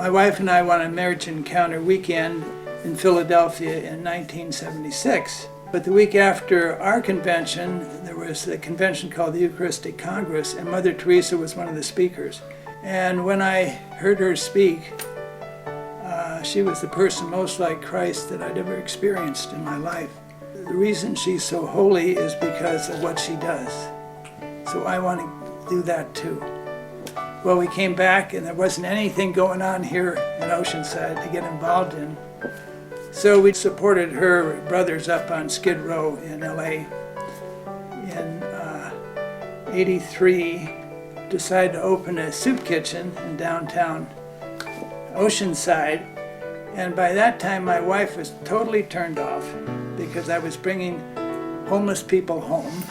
My wife and I went on a marriage encounter weekend in Philadelphia in 1976. But the week after our convention, there was a convention called the Eucharistic Congress, and Mother Teresa was one of the speakers. And when I heard her speak, she was the person most like Christ that I'd ever experienced in my life. The reason she's so holy is because of what she does. So I want to do that too. Well, we came back and there wasn't anything going on here in Oceanside to get involved in. So we supported her brothers up on Skid Row in LA. In '83, decided to open a soup kitchen in downtown Oceanside. And by that time, my wife was totally turned off because I was bringing homeless people home.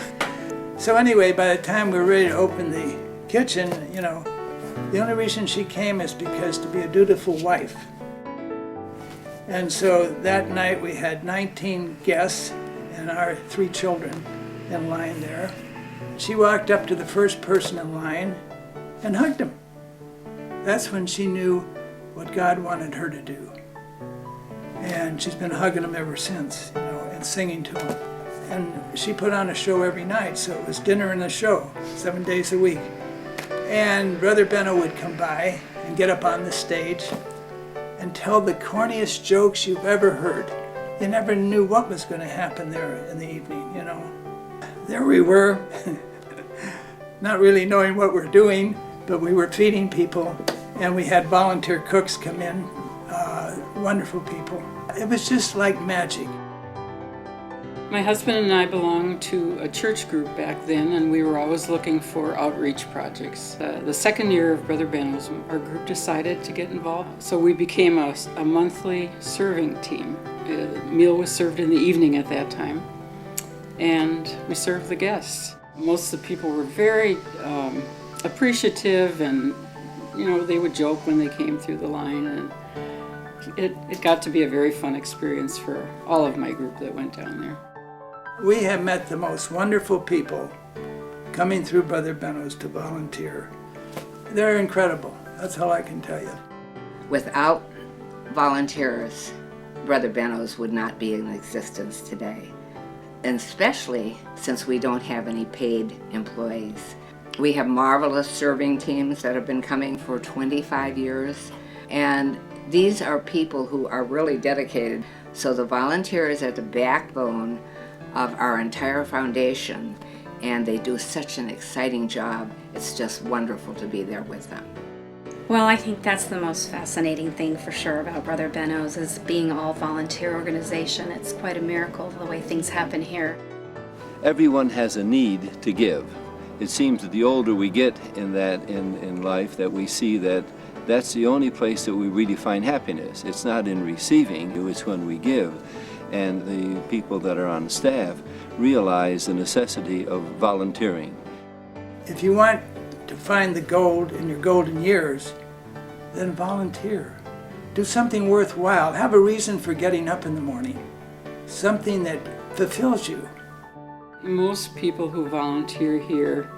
So anyway, by the time we were ready to open the kitchen, the only reason she came is because to be a dutiful wife. And so that night we had 19 guests and our 3 children in line there. She walked up to the first person in line and hugged him. That's when she knew what God wanted her to do. And she's been hugging him ever since, and singing to him. And she put on a show every night, so it was dinner and a show, 7 days a week. And Brother Benno would come by and get up on the stage and tell the corniest jokes you've ever heard. You never knew what was going to happen there in the evening, There we were, not really knowing what we're doing, but we were feeding people, and we had volunteer cooks come in, wonderful people. It was just like magic. My husband and I belonged to a church group back then, and we were always looking for outreach projects. The second year of Brother Benno's, our group decided to get involved. So we became a monthly serving team. The meal was served in the evening at that time, and we served the guests. Most of the people were very appreciative, and they would joke when they came through the line, and it got to be a very fun experience for all of my group that went down there. We have met the most wonderful people coming through Brother Benno's to volunteer. They're incredible. That's all I can tell you. Without volunteers, Brother Benno's would not be in existence today, and especially since we don't have any paid employees. We have marvelous serving teams that have been coming for 25 years, and these are people who are really dedicated. So the volunteers are the backbone of our entire foundation, and they do such an exciting job. It's just wonderful to be there with them. Well, I think that's the most fascinating thing for sure about Brother Benno's is being all volunteer organization. It's quite a miracle the way things happen here. Everyone has a need to give. It seems that the older we get in life that we see that that's the only place that we really find happiness. It's not in receiving, it's when we give. And the people that are on staff realize the necessity of volunteering. If you want to find the gold in your golden years, then volunteer. Do something worthwhile. Have a reason for getting up in the morning. Something that fulfills you. Most people who volunteer here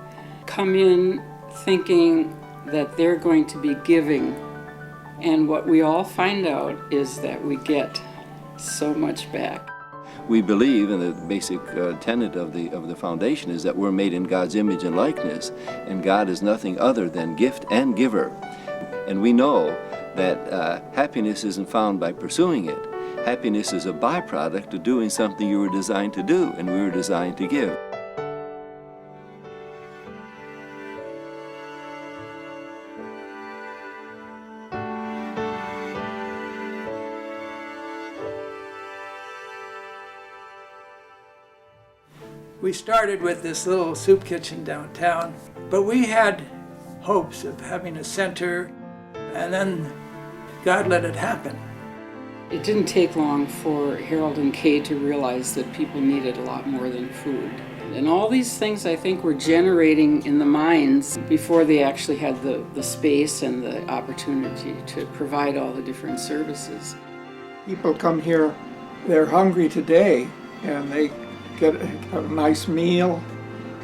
come in thinking that they're going to be giving, and what we all find out is that we get so much back. We believe, and the basic tenet of the foundation is that we're made in God's image and likeness, and God is nothing other than gift and giver. And we know that happiness isn't found by pursuing it. Happiness is a byproduct of doing something you were designed to do, and we were designed to give. We started with this little soup kitchen downtown, but we had hopes of having a center, and then God let it happen. It didn't take long for Harold and Kay to realize that people needed a lot more than food. And all these things I think were generating in the minds before they actually had the space and the opportunity to provide all the different services. People come here, they're hungry today, and they get a nice meal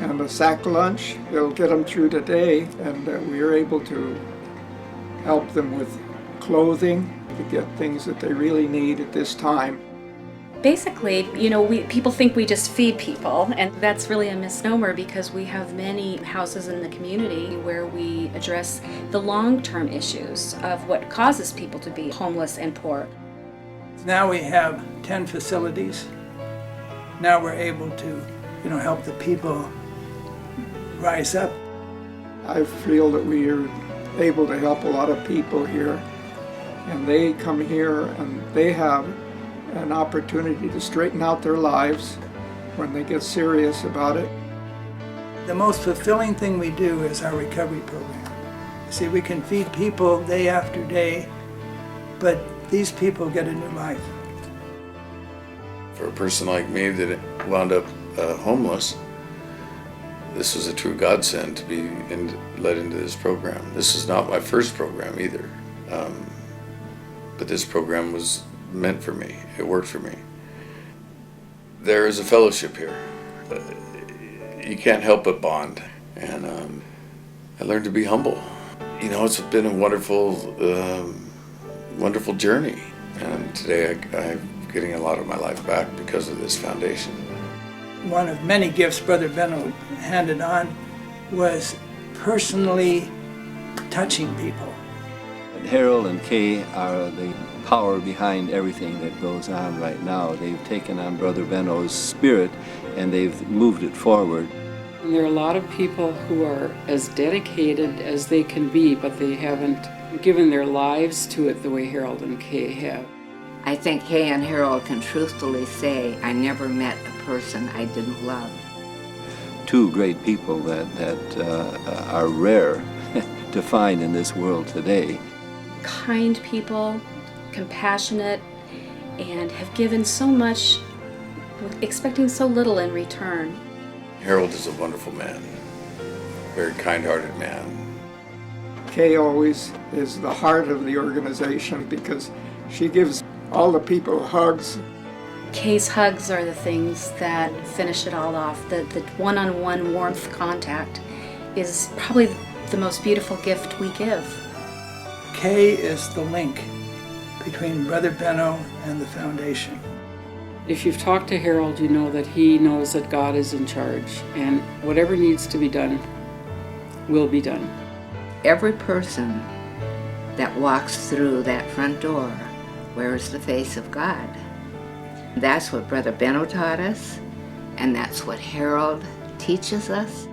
and a sack lunch. It'll get them through the day, and we are able to help them with clothing, to get things that they really need at this time. Basically, people think we just feed people, and that's really a misnomer because we have many houses in the community where we address the long-term issues of what causes people to be homeless and poor. Now we have 10 facilities. Now we're able to, help the people rise up. I feel that we are able to help a lot of people here, and they come here and they have an opportunity to straighten out their lives when they get serious about it. The most fulfilling thing we do is our recovery program. See, we can feed people day after day, but these people get a new life. For a person like me that wound up homeless, this was a true godsend to be led into this program. This is not my first program either, but this program was meant for me. It worked for me. There is a fellowship here. You can't help but bond, and I learned to be humble. It's been a wonderful journey, and today I'm getting a lot of my life back because of this foundation. One of many gifts Brother Benno handed on was personally touching people. Harold and Kay are the power behind everything that goes on right now. They've taken on Brother Benno's spirit and they've moved it forward. And there are a lot of people who are as dedicated as they can be, but they haven't given their lives to it the way Harold and Kay have. I think Kay and Harold can truthfully say, I never met a person I didn't love. Two great people that are rare to find in this world today. Kind people, compassionate, and have given so much, expecting so little in return. Harold is a wonderful man, very kind-hearted man. Kay always is the heart of the organization because she gives all the people hugs. Kay's hugs are the things that finish it all off. The one-on-one warmth contact is probably the most beautiful gift we give. Kay is the link between Brother Benno and the foundation. If you've talked to Harold, you know that he knows that God is in charge, and whatever needs to be done will be done. Every person that walks through that front door wears the face of God. That's what Brother Benno taught us, and that's what Harold teaches us.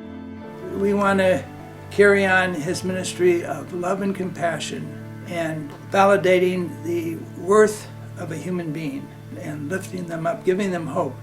We want to carry on his ministry of love and compassion and validating the worth of a human being and lifting them up, giving them hope.